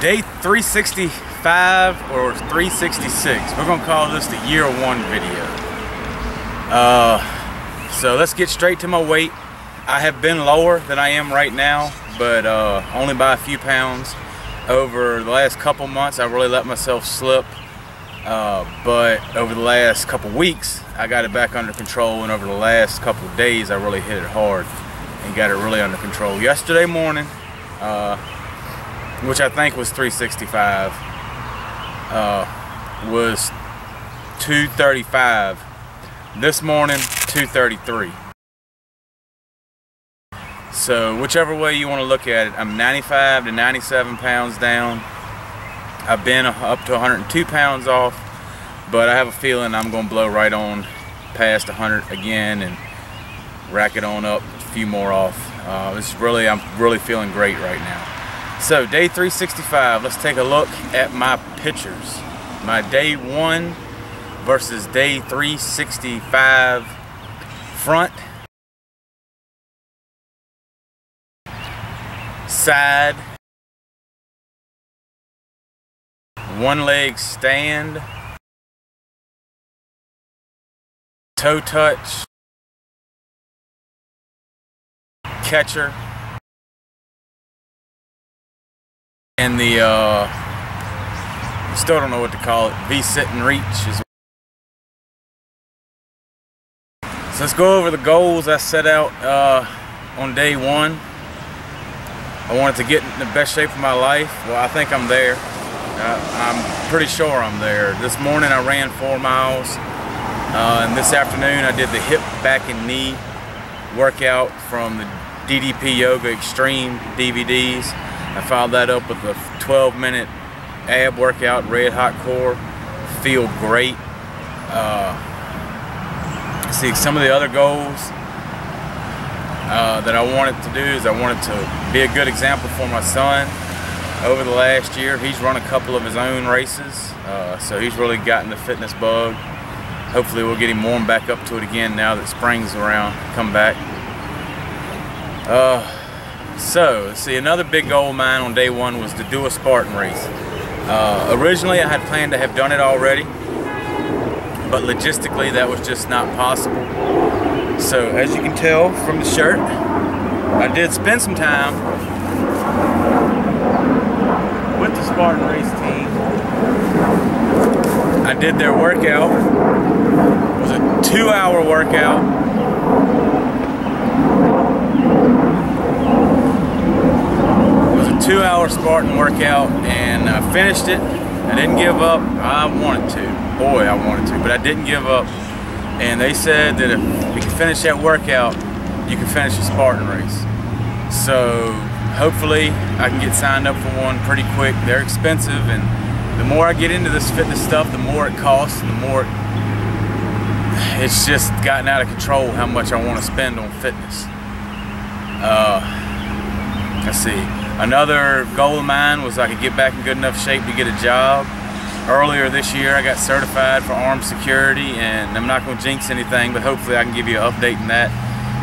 Day 365 or 366. We're gonna call this the year one video. So let's get straight to my weight. I have been lower than I am right now, but only by a few pounds. Over the last couple months, I really let myself slip. But over the last couple weeks, I got it back under control, and over the last couple of days, I really hit it hard and got it really under control. Yesterday morning, which I think was 365, was 235. This morning, 233. So whichever way you want to look at it, I'm 95 to 97 pounds down. I've been up to 102 pounds off, but I have a feeling I'm going to blow right on past 100 again and rack it on up a few more off. I'm really feeling great right now. So day 365, let's take a look at my pictures. My day one versus day 365 front, side, one leg stand, toe touch, catcher, and the still don't know what to call it, V-sit and reach. So let's go over the goals I set out on day one. I wanted to get in the best shape of my life. Well, I think I'm there. I'm pretty sure I'm there. This morning I ran 4 miles, and this afternoon I did the hip, back, and knee workout from the DDP Yoga Extreme DVDs. I followed that up with a 12-minute ab workout, Red Hot Core. Feel great. See, some of the other goals that I wanted to do is I wanted to be a good example for my son. Over the last year, he's run a couple of his own races, so he's really gotten the fitness bug. Hopefully we'll get him warmed back up to it again now that spring's around, come back. So, let's see, another big goal of mine on day one was to do a Spartan race. Originally I had planned to have done it already, but logistically that was just not possible. So as you can tell from the shirt, I did spend some time with the Spartan race team. I did their workout. It was a 2-hour workout. It was a 2-hour Spartan workout, and I finished it. I didn't give up. I wanted to. Boy, I wanted to, but I didn't give up. And they said that if we can finish that workout, you can finish a Spartan race. So hopefully I can get signed up for one pretty quick. They're expensive, and the more I get into this fitness stuff, the more it costs, and the more it's just gotten out of control how much I want to spend on fitness. Let's see. Another goal of mine was I could get back in good enough shape to get a job. Earlier this year I got certified for armed security, and I'm not going to jinx anything, but hopefully I can give you an update on that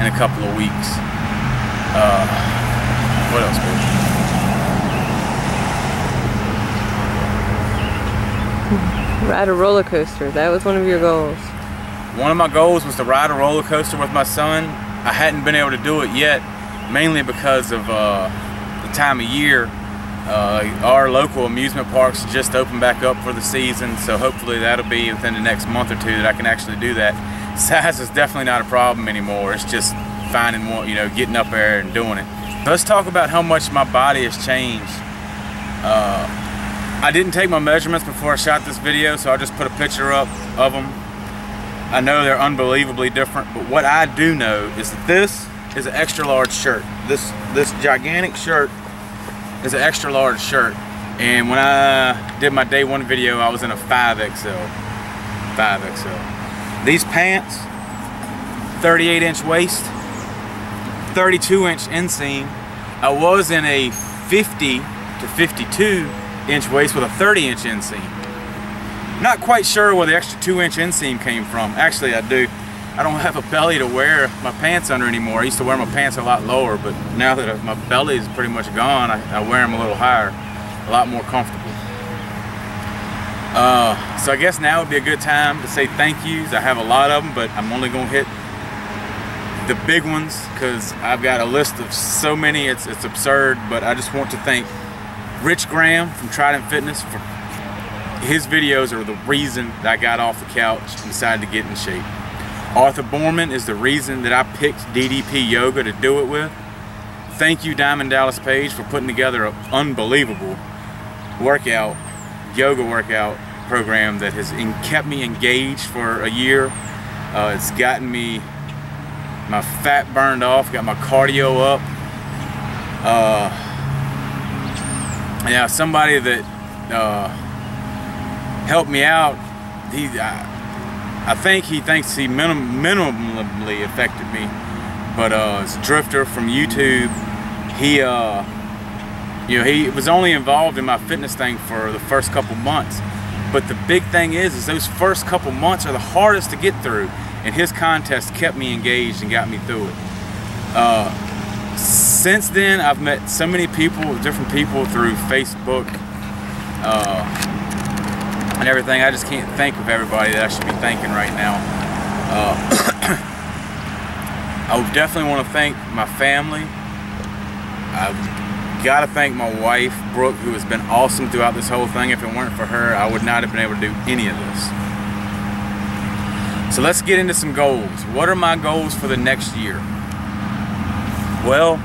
in a couple of weeks. What else, baby? Ride a roller coaster. That was one of your goals. One of my goals was to ride a roller coaster with my son. I hadn't been able to do it yet, mainly because of the time of year. Our local amusement parks just opened back up for the season, so hopefully that'll be within the next month or two that I can actually do that. Size is definitely not a problem anymore. It's just finding one, getting up there and doing it. Let's talk about how much my body has changed. I didn't take my measurements before I shot this video, so I just put a picture up of them. I know they're unbelievably different, but what I do know is that this is an extra large shirt. This gigantic shirt is an extra large shirt, and when I did my day one video, I was in a 5XL. These pants, 38-inch waist, 32-inch inseam. I was in a 50 to 52-inch waist with a 30-inch inseam. Not quite sure where the extra 2-inch inseam came from. Actually, I do. I don't have a belly to wear my pants under anymore. I used to wear my pants a lot lower, but now that my belly is pretty much gone, I wear them a little higher. a lot more comfortable. So I guess now would be a good time to say thank yous. I have a lot of them, but I'm only gonna hit the big ones because I've got a list of so many, it's absurd. But I just want to thank Rich Graham from Trident Fitness. For his videos are the reason that I got off the couch and decided to get in shape. Arthur Borman is the reason that I picked DDP Yoga to do it with. Thank you, Diamond Dallas Page, for putting together an unbelievable yoga workout program that has kept me engaged for a year. It's gotten me my fat burned off, got my cardio up. Yeah, somebody that helped me out, I think he thinks he minimally affected me, but it's Drifter from YouTube. He he was only involved in my fitness thing for the first couple months, but the big thing is those first couple months are the hardest to get through, and his contest kept me engaged and got me through it. Since then, I've met so many people, different people through Facebook and everything. I just can't think of everybody that I should be thanking right now. I would definitely want to thank my family. I've got to thank my wife, Brooke, who has been awesome throughout this whole thing. If it weren't for her, I would not have been able to do any of this. So let's get into some goals. What are my goals for the next year? Well,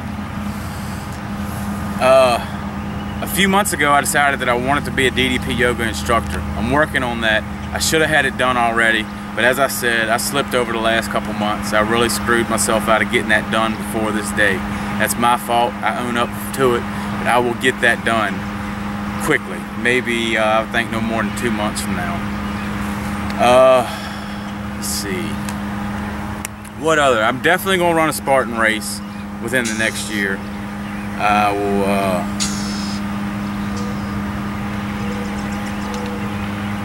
a few months ago I decided that I wanted to be a DDP yoga instructor. I'm working on that. I should have had it done already, but as I said, I slipped over the last couple months. I really screwed myself out of getting that done before this day. That's my fault. I own up to it, but I will get that done quickly. Maybe I think no more than 2 months from now. Let's see. What other? I'm definitely gonna run a Spartan race within the next year. I will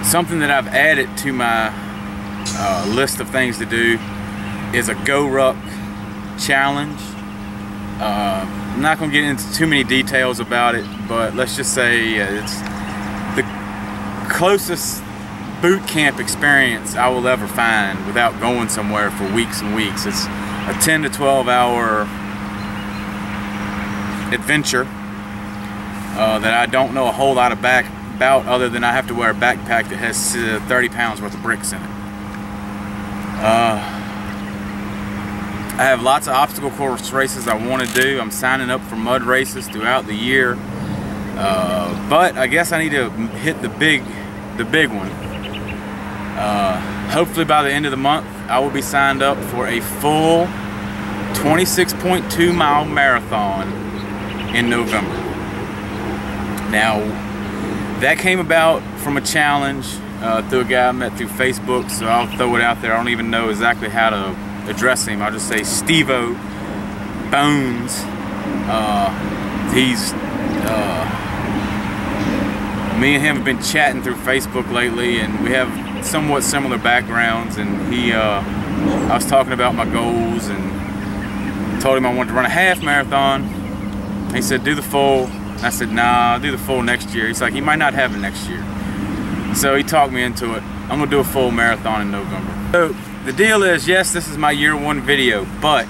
something that I've added to my list of things to do is a GoRuck challenge. I'm not going to get into too many details about it, but let's just say it's the closest boot camp experience I will ever find without going somewhere for weeks and weeks. It's a 10 to 12 hour adventure that I don't know a whole lot about other than I have to wear a backpack that has 30 pounds worth of bricks in it. I have lots of obstacle course races I want to do. I'm signing up for mud races throughout the year, but I guess I need to hit the big one. Hopefully by the end of the month I will be signed up for a full 26.2 mile marathon in November. Now that came about from a challenge through a guy I met through Facebook, so I'll throw it out there. I don't even know exactly how to address him. I'll just say Steve-O Bones. Me and him have been chatting through Facebook lately, and we have somewhat similar backgrounds, and I was talking about my goals and told him I wanted to run a half marathon. He said do the full. I said nah, I'll do the full next year. He's like, he might not have it next year. So he talked me into it. I'm gonna do a full marathon in November. So the deal is, yes, this is my year one video, but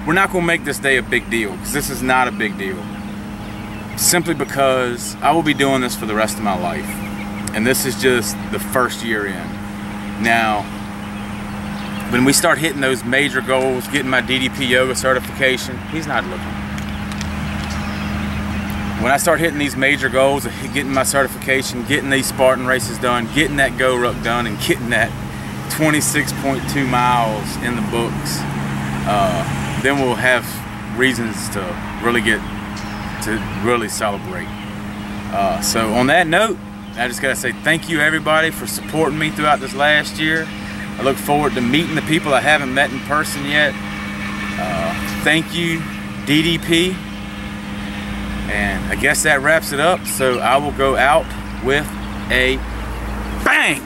we're not gonna make this day a big deal, because this is not a big deal. Simply because I will be doing this for the rest of my life. And this is just the first year in. Now, when we start hitting those major goals, getting my DDP yoga certification, he's not looking. When I start hitting these major goals of getting my certification, getting these Spartan races done, getting that GoRuck done, and getting that 26.2 miles in the books, then we'll have reasons to really celebrate. So on that note, I just gotta say thank you everybody for supporting me throughout this last year. I look forward to meeting the people I haven't met in person yet. Thank you, DDP. And I guess that wraps it up. So I will go out with a bang!